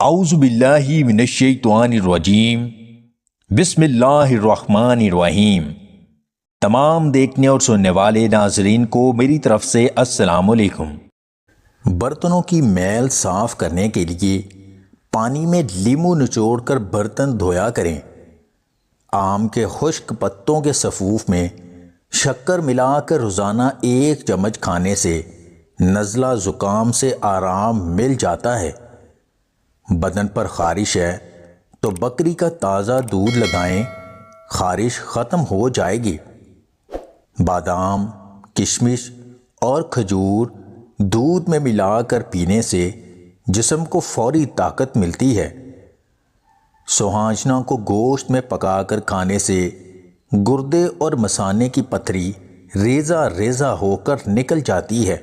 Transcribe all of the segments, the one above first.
اعوذ باللہ من الشیطان الرجیم بسم اللہ الرحمن الرحیم۔ تمام دیکھنے اور سننے والے ناظرین کو میری طرف سے السلام علیکم۔ برتنوں کی میل صاف کرنے کے لیے پانی میں لیمو نچوڑ کر برتن دھویا کریں۔ آم کے خشک پتوں کے سفوف میں شکر ملا کر روزانہ 1 چمچ کھانے سے نزلہ زکام سے آرام مل جاتا ہے۔ بدن پر خارش ہے تو بکری کا تازہ دودھ لگائیں، خارش ختم ہو جائے گی۔ بادام، کشمش اور کھجور دودھ میں ملا کر پینے سے جسم کو فوری طاقت ملتی ہے۔ سوہانجنا کو گوشت میں پکا کر کھانے سے گردے اور مثانے کی پتھری ریزہ ریزہ ہو کر نکل جاتی ہے۔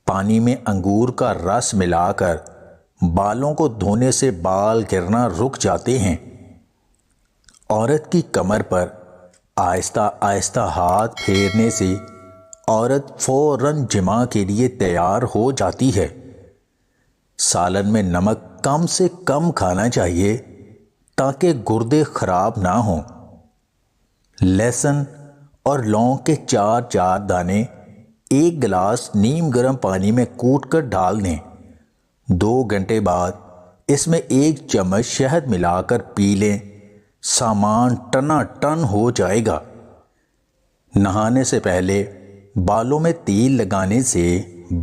پانی میں انگور کا رس ملا کر بالوں کو دھونے سے بال گرنا رک جاتے ہیں۔ عورت کی کمر پر آہستہ آہستہ ہاتھ پھیرنے سے عورت فوراً جماع کے لیے تیار ہو جاتی ہے۔ سالن میں نمک کم سے کم کھانا چاہیے تاکہ گردے خراب نہ ہوں۔ لہسن اور لونگ کے 4 دانے 1 گلاس نیم گرم پانی میں کوٹ کر ڈال دیں۔ 2 گھنٹے بعد اس میں 1 چمچ شہد ملا کر پی لیں، سامان ٹنا ٹن ہو جائے گا۔ نہانے سے پہلے بالوں میں تیل لگانے سے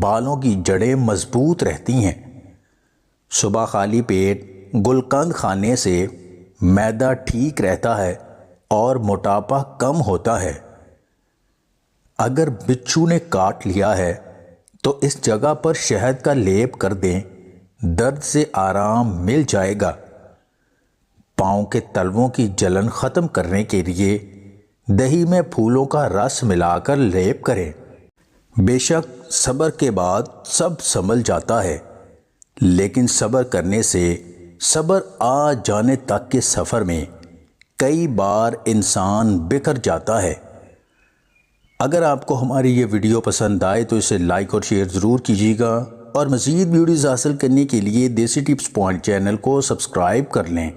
بالوں کی جڑیں مضبوط رہتی ہیں۔ صبح خالی پیٹ گلقند کھانے سے معدہ ٹھیک رہتا ہے اور موٹاپا کم ہوتا ہے۔ اگر بچھو نے کاٹ لیا ہے تو اس جگہ پر شہد کا لیپ کر دیں، درد سے آرام مل جائے گا۔ پاؤں کے تلووں کی جلن ختم کرنے کے لیے دہی میں پھولوں کا رس ملا کر لیپ کریں۔ بے شک صبر کے بعد سب سنبھل جاتا ہے، لیکن صبر کرنے سے صبر آ جانے تک کے سفر میں کئی بار انسان بکھر جاتا ہے۔ اگر آپ کو ہماری یہ ویڈیو پسند آئے تو اسے لائک اور شیئر ضرور کیجیے گا، اور مزید ویڈیوز حاصل کرنے کے لیے دیسی ٹپس پوائنٹ چینل کو سبسکرائب کر لیں۔